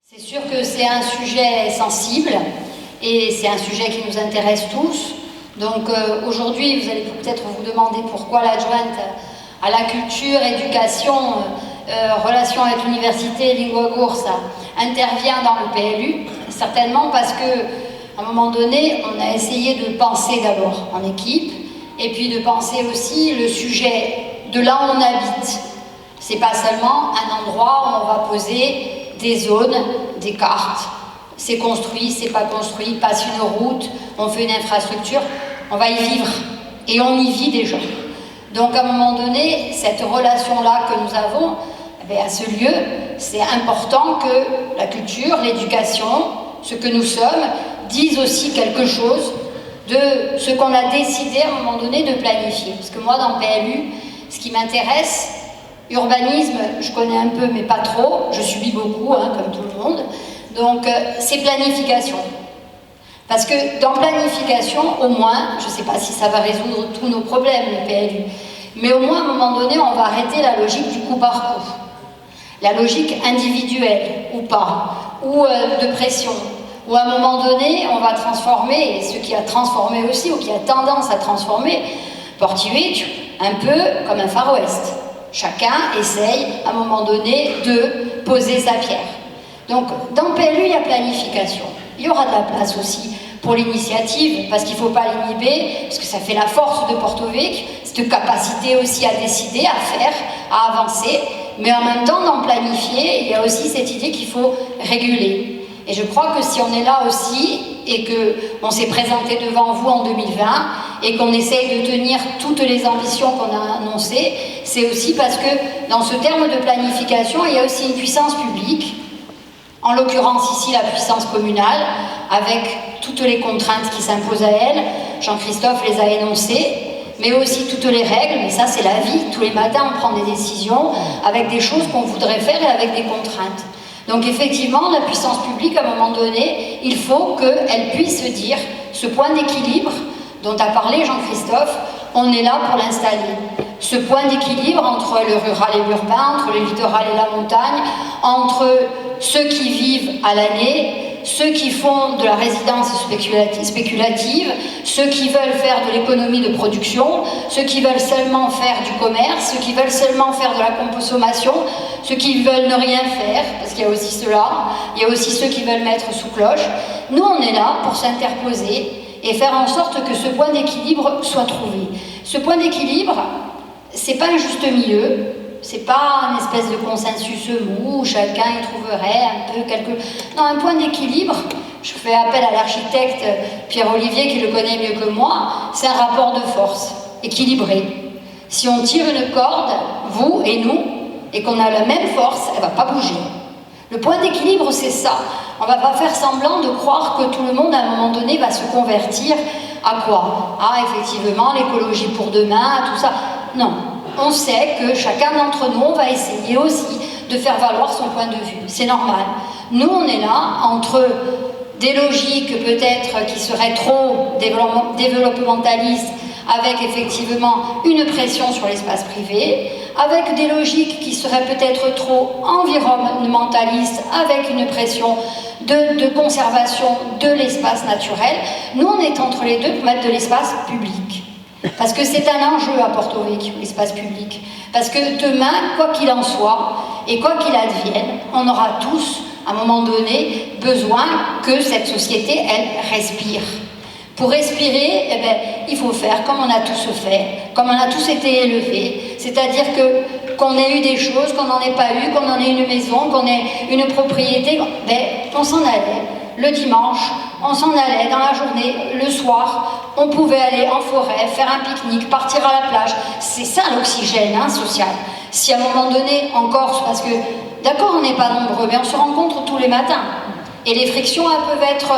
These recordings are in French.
C'est sûr que c'est un sujet sensible et c'est un sujet qui nous intéresse tous. Donc aujourd'hui, vous allez peut-être vous demander pourquoi l'adjointe à la culture, éducation, relations avec l'université, lingua corsa, intervient dans le PLU. Certainement parce qu'à un moment donné, on a essayé de penser d'abord en équipe et puis de penser aussi le sujet de là où on habite. C'est pas seulement un endroit où on va poser des zones, des cartes, c'est construit, c'est pas construit, passe une route, on fait une infrastructure, on va y vivre et on y vit déjà. Donc à un moment donné, cette relation-là que nous avons, à ce lieu, c'est important que la culture, l'éducation, ce que nous sommes, disent aussi quelque chose de ce qu'on a décidé à un moment donné de planifier. Parce que moi, dans PLU, ce qui m'intéresse, urbanisme, je connais un peu, mais pas trop. Je subis beaucoup, comme tout le monde. Donc, c'est planification. Parce que dans planification, au moins, je ne sais pas si ça va résoudre tous nos problèmes, le PLU, mais au moins, à un moment donné, on va arrêter la logique du coup par coup. La logique individuelle, ou pas, ou de pression. Ou à un moment donné, on va transformer, et ce qui a transformé aussi, ou qui a tendance à transformer, Portugal, un peu comme un Far West. Chacun essaye, à un moment donné, de poser sa pierre. Donc, dans PLU, il y a planification. Il y aura de la place aussi pour l'initiative, parce qu'il ne faut pas l'inhiber, parce que ça fait la force de Porto Vecchio, cette capacité aussi à décider, à faire, à avancer. Mais en même temps, dans planifier, il y a aussi cette idée qu'il faut réguler. Et je crois que si on est là aussi, et qu'on s'est présenté devant vous en 2020, et qu'on essaye de tenir toutes les ambitions qu'on a annoncées, c'est aussi parce que dans ce terme de planification, il y a aussi une puissance publique, en l'occurrence ici la puissance communale, avec toutes les contraintes qui s'imposent à elle. Jean-Christophe les a énoncées, mais aussi toutes les règles, mais ça c'est la vie, tous les matins on prend des décisions avec des choses qu'on voudrait faire et avec des contraintes. Donc effectivement, la puissance publique, à un moment donné, il faut qu'elle puisse dire ce point d'équilibre dont a parlé Jean-Christophe, on est là pour l'installer. Ce point d'équilibre entre le rural et l'urbain, entre le littoral et la montagne, entre ceux qui vivent à l'année, ceux qui font de la résidence spéculative, ceux qui veulent faire de l'économie de production, ceux qui veulent seulement faire du commerce, ceux qui veulent seulement faire de la consommation, ceux qui veulent ne rien faire, parce qu'il y a aussi cela, il y a aussi ceux qui veulent mettre sous cloche. Nous, on est là pour s'interposer et faire en sorte que ce point d'équilibre soit trouvé. Ce point d'équilibre, c'est pas un juste milieu, c'est pas une espèce de consensus mou où chacun y trouverait un peu quelque... Non, un point d'équilibre, je fais appel à l'architecte Pierre-Olivier qui le connaît mieux que moi, c'est un rapport de force équilibré. Si on tire une corde, vous et nous, et qu'on a la même force, elle va pas bouger. Le point d'équilibre, c'est ça. On va pas faire semblant de croire que tout le monde, à un moment donné, va se convertir à quoi? Ah, effectivement, l'écologie pour demain, tout ça. Non. On sait que chacun d'entre nous, on va essayer aussi de faire valoir son point de vue. C'est normal. Nous, on est là entre des logiques peut-être qui seraient trop développementalistes, avec effectivement une pression sur l'espace privé, avec des logiques qui seraient peut-être trop environnementalistes, avec une pression de conservation de l'espace naturel. Nous, on est entre les deux pour mettre de l'espace public. Parce que c'est un enjeu à Porto Vecchio, l'espace public. Parce que demain, quoi qu'il en soit, et quoi qu'il advienne, on aura tous, à un moment donné, besoin que cette société, elle, respire. Pour respirer, il faut faire comme on a tous fait, comme on a tous été élevés. C'est-à-dire qu'on ait eu des choses, qu'on n'en ait pas eu, qu'on en ait une maison, qu'on ait une propriété, on s'en allait. Le dimanche, on s'en allait dans la journée, le soir, on pouvait aller en forêt, faire un pique-nique, partir à la plage. C'est ça l'oxygène social. Si à un moment donné, en Corse, parce que d'accord, on n'est pas nombreux, mais on se rencontre tous les matins. Et les frictions, elles peuvent être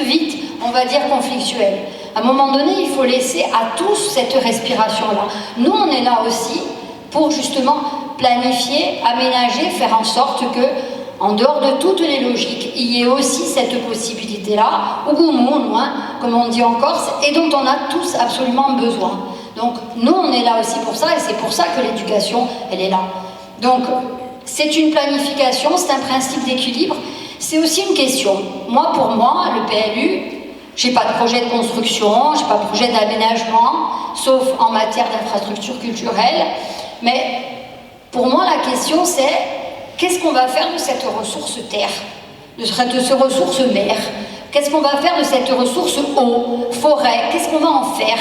vite, on va dire conflictuelles. À un moment donné, il faut laisser à tous cette respiration-là. Nous, on est là aussi pour justement planifier, aménager, faire en sorte que en dehors de toutes les logiques, il y ait aussi cette possibilité-là, au goût au loin, comme on dit en Corse, et dont on a tous absolument besoin. Donc, nous, on est là aussi pour ça, et c'est pour ça que l'éducation, elle est là. Donc, c'est une planification, c'est un principe d'équilibre, C'est aussi une question. Moi, pour moi, le PLU, j'ai pas de projet de construction, j'ai pas de projet d'aménagement, sauf en matière d'infrastructures culturelles. Mais pour moi, la question, c'est qu'est-ce qu'on va faire de cette ressource terre, de cette ressource mer? Qu'est-ce qu'on va faire de cette ressource eau, forêt? Qu'est-ce qu'on va en faire?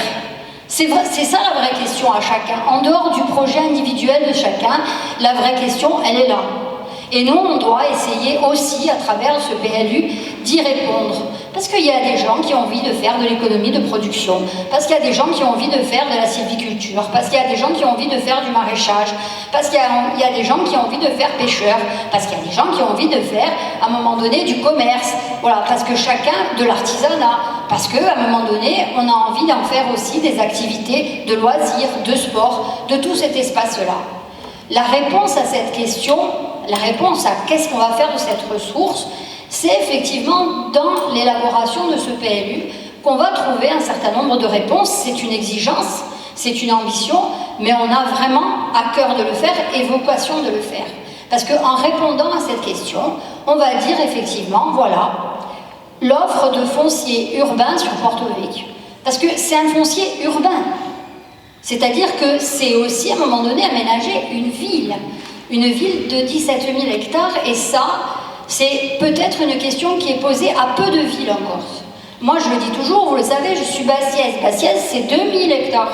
C'est ça la vraie question à chacun. En dehors du projet individuel de chacun, la vraie question, elle est là. Et nous, on doit essayer aussi, à travers ce PLU, d'y répondre. Parce qu'il y a des gens qui ont envie de faire de l'économie de production, parce qu'il y a des gens qui ont envie de faire de la sylviculture, parce qu'il y a des gens qui ont envie de faire du maraîchage, parce qu'il y a des gens qui ont envie de faire pêcheurs, parce qu'il y a des gens qui ont envie de faire, à un moment donné, du commerce. Voilà, parce que chacun, de l'artisanat, parce qu'à un moment donné, on a envie d'en faire aussi des activités de loisirs, de sport, de tout cet espace-là. La réponse à cette question, la réponse à qu'est-ce qu'on va faire de cette ressource, c'est effectivement dans l'élaboration de ce PLU qu'on va trouver un certain nombre de réponses. C'est une exigence, c'est une ambition, mais on a vraiment à cœur de le faire et vocation de le faire. Parce qu'en répondant à cette question, on va dire effectivement, voilà, l'offre de foncier urbain sur Porto Vecchio. Parce que c'est un foncier urbain. C'est-à-dire que c'est aussi, à un moment donné, aménager une ville de 17 000 hectares, et ça, c'est peut-être une question qui est posée à peu de villes en Corse. Moi, je le dis toujours, vous le savez, je suis Bassièse. Bassièse, c'est 2 000 hectares.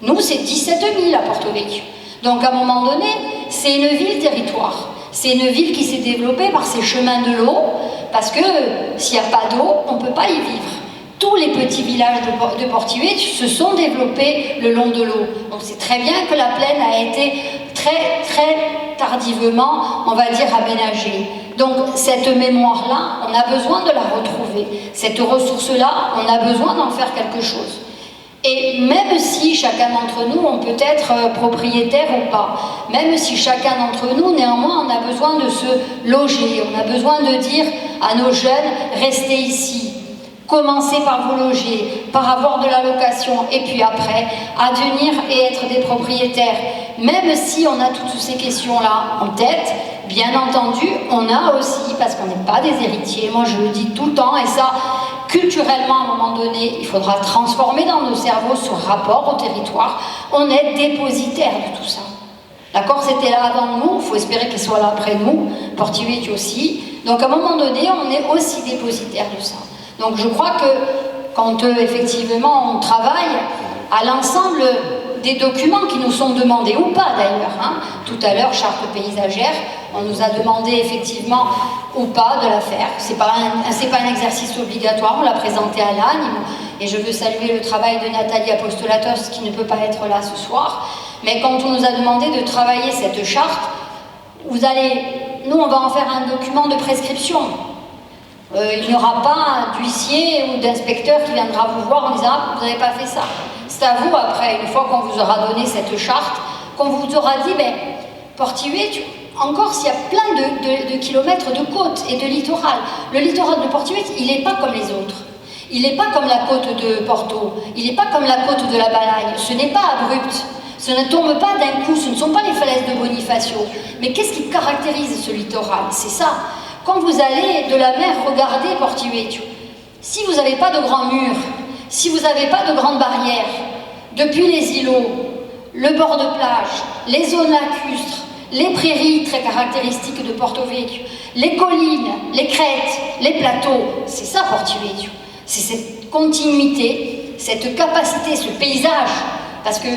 Nous, c'est 17 000 à Porto Vecchio. Donc, à un moment donné, c'est une ville-territoire. C'est une ville qui s'est développée par ses chemins de l'eau, parce que s'il n'y a pas d'eau, on ne peut pas y vivre. Tous les petits villages de Porto Vecchio se sont développés le long de l'eau. Donc c'est très bien que la plaine a été très, très tardivement, on va dire, aménagée. Donc cette mémoire-là, on a besoin de la retrouver. Cette ressource-là, on a besoin d'en faire quelque chose. Et même si chacun d'entre nous, on peut être propriétaire ou pas, même si chacun d'entre nous, néanmoins, on a besoin de se loger, on a besoin de dire à nos jeunes, restez ici. Commencez par vous loger, par avoir de la location, et puis après, à devenir et être des propriétaires. Même si on a toutes ces questions-là en tête, bien entendu, on a aussi, parce qu'on n'est pas des héritiers, moi je le dis tout le temps, et ça, culturellement, à un moment donné, il faudra transformer dans nos cerveaux ce rapport au territoire. On est dépositaire de tout ça. La Corse était là avant nous, il faut espérer qu'elle soit là après nous, Porto Vecchio aussi. Donc à un moment donné, on est aussi dépositaire de ça. Donc je crois que quand effectivement on travaille à l'ensemble des documents qui nous sont demandés, ou pas d'ailleurs, hein. Tout à l'heure, charte paysagère, on nous a demandé effectivement ou pas de la faire. C'est pas un exercice obligatoire, on l'a présenté à l'ANI, et je veux saluer le travail de Nathalie Apostolatos qui ne peut pas être là ce soir. Mais quand on nous a demandé de travailler cette charte, nous on va en faire un document de prescription. Il n'y aura pas d'huissier ou d'inspecteur qui viendra vous voir en disant « Ah, vous n'avez pas fait ça ». C'est à vous, après, une fois qu'on vous aura donné cette charte, qu'on vous aura dit « Porto Vecchio, en Corse, il y a plein de kilomètres de côte et de littoral. Le littoral de Porto Vecchio, il n'est pas comme les autres. Il n'est pas comme la côte de Porto. Il n'est pas comme la côte de la Balagne. Ce n'est pas abrupt. Ce ne tombe pas d'un coup. Ce ne sont pas les falaises de Bonifacio. Mais qu'est-ce qui caractérise ce littoral? C'est ça. Quand vous allez de la mer regarder Porto Vecchio, si vous n'avez pas de grands murs, si vous n'avez pas de grandes barrières, depuis les îlots, le bord de plage, les zones lacustres, les prairies très caractéristiques de Porto Vecchio, les collines, les crêtes, les plateaux, c'est ça Porto Vecchio. C'est cette continuité, cette capacité, ce paysage, parce que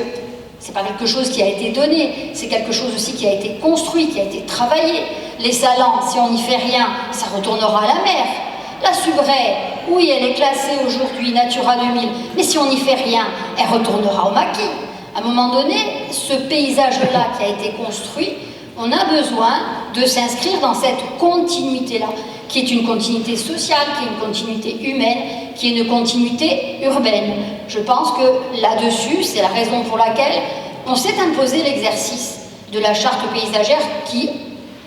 c'est pas quelque chose qui a été donné, c'est quelque chose aussi qui a été construit, qui a été travaillé. Les salants, si on n'y fait rien, ça retournera à la mer. La Subraie, oui, elle est classée aujourd'hui Natura 2000, mais si on n'y fait rien, elle retournera au maquis. À un moment donné, ce paysage-là qui a été construit, on a besoin de s'inscrire dans cette continuité-là, qui est une continuité sociale, qui est une continuité humaine, qui est une continuité urbaine. Je pense que là-dessus, c'est la raison pour laquelle on s'est imposé l'exercice de la charte paysagère qui,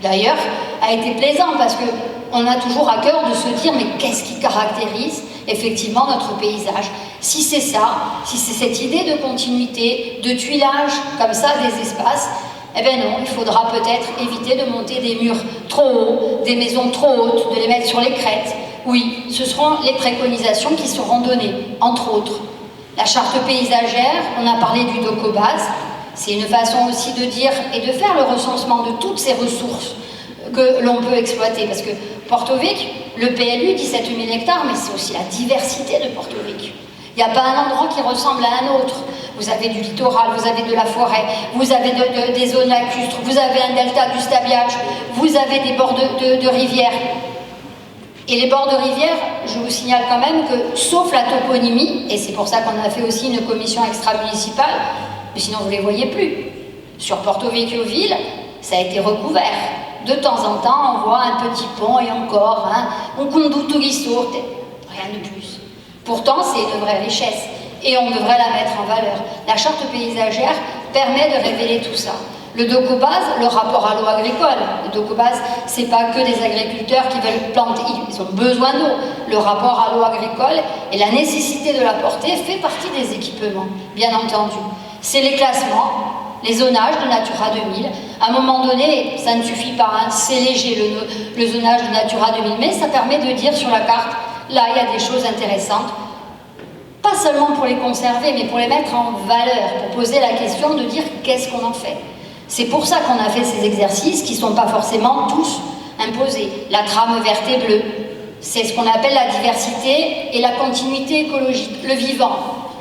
d'ailleurs, a été plaisant parce qu'on a toujours à cœur de se dire mais qu'est-ce qui caractérise effectivement notre paysage? Si c'est ça, si c'est cette idée de continuité, de tuilage comme ça des espaces, Eh bien non, il faudra peut-être éviter de monter des murs trop hauts, des maisons trop hautes, de les mettre sur les crêtes. Oui, ce seront les préconisations qui seront données, entre autres. La charte paysagère, on a parlé du docobase, c'est une façon aussi de dire et de faire le recensement de toutes ces ressources que l'on peut exploiter. Parce que Porto-Vecchio, le PLU, 17 000 hectares, mais c'est aussi la diversité de Porto-Vecchio. Il n'y a pas un endroit qui ressemble à un autre. Vous avez du littoral, vous avez de la forêt, vous avez des zones lacustres, vous avez un delta du Stabiac, vous avez des bords de rivières. Et les bords de rivière, je vous signale quand même que, sauf la toponymie, et c'est pour ça qu'on a fait aussi une commission extra-municipale, mais sinon vous ne les voyez plus. Sur Porto-Vecchio ville, ça a été recouvert. De temps en temps, on voit un petit pont et encore, un conducto risorte, rien de plus. Pourtant, c'est une vraie richesse et on devrait la mettre en valeur. La charte paysagère permet de révéler tout ça. Le docobase, le rapport à l'eau agricole. Le docobase, c'est pas que des agriculteurs qui veulent planter, ils ont besoin d'eau. Le rapport à l'eau agricole et la nécessité de l'apporter fait partie des équipements, bien entendu. C'est les classements, les zonages de Natura 2000. À un moment donné, ça ne suffit pas, c'est léger le zonage de Natura 2000, mais ça permet de dire sur la carte, là il y a des choses intéressantes, pas seulement pour les conserver, mais pour les mettre en valeur, pour poser la question de dire qu'est-ce qu'on en fait. C'est pour ça qu'on a fait ces exercices qui ne sont pas forcément tous imposés. La trame verte et bleue, c'est ce qu'on appelle la diversité et la continuité écologique, le vivant.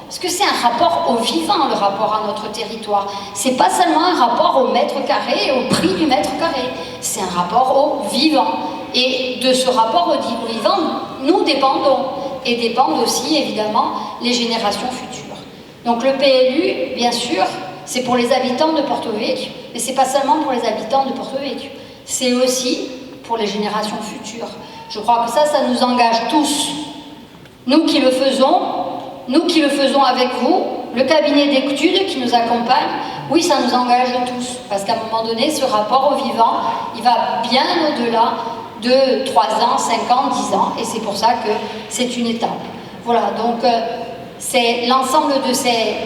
Parce que c'est un rapport au vivant, le rapport à notre territoire. C'est pas seulement un rapport au mètre carré, au prix du mètre carré. C'est un rapport au vivant. Et de ce rapport au vivant, nous dépendons. Et dépendent aussi, évidemment, les générations futures. Donc le PLU, bien sûr, c'est pour les habitants de Porto-Vecchio, mais c'est pas seulement pour les habitants de Porto-Vecchio. C'est aussi pour les générations futures. Je crois que ça nous engage tous. Nous qui le faisons avec vous, le cabinet d'études qui nous accompagne, oui, ça nous engage tous. Parce qu'à un moment donné, ce rapport au vivant, il va bien au-delà de 3 ans, 5 ans, 10 ans, et c'est pour ça que c'est une étape. Voilà, donc c'est l'ensemble de ces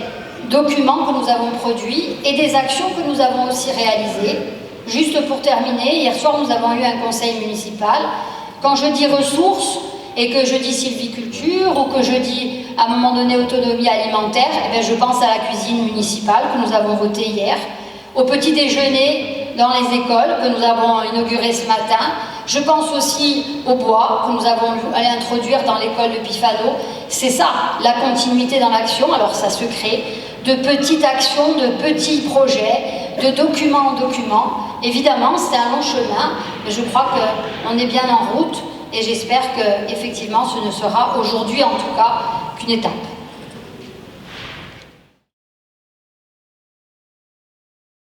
documents que nous avons produits et des actions que nous avons aussi réalisées. Juste pour terminer, hier soir nous avons eu un conseil municipal. Quand je dis ressources et que je dis sylviculture ou que je dis à un moment donné autonomie alimentaire, eh bien, je pense à la cuisine municipale que nous avons votée hier, au petit déjeuner dans les écoles que nous avons inauguré ce matin. Je pense aussi au bois que nous avons introduire dans l'école de Pifano. C'est ça, la continuité dans l'action. Alors ça se crée de petites actions, de petits projets, de document en document. Évidemment, c'est un long chemin, mais je crois qu'on est bien en route et j'espère qu'effectivement ce ne sera aujourd'hui en tout cas qu'une étape.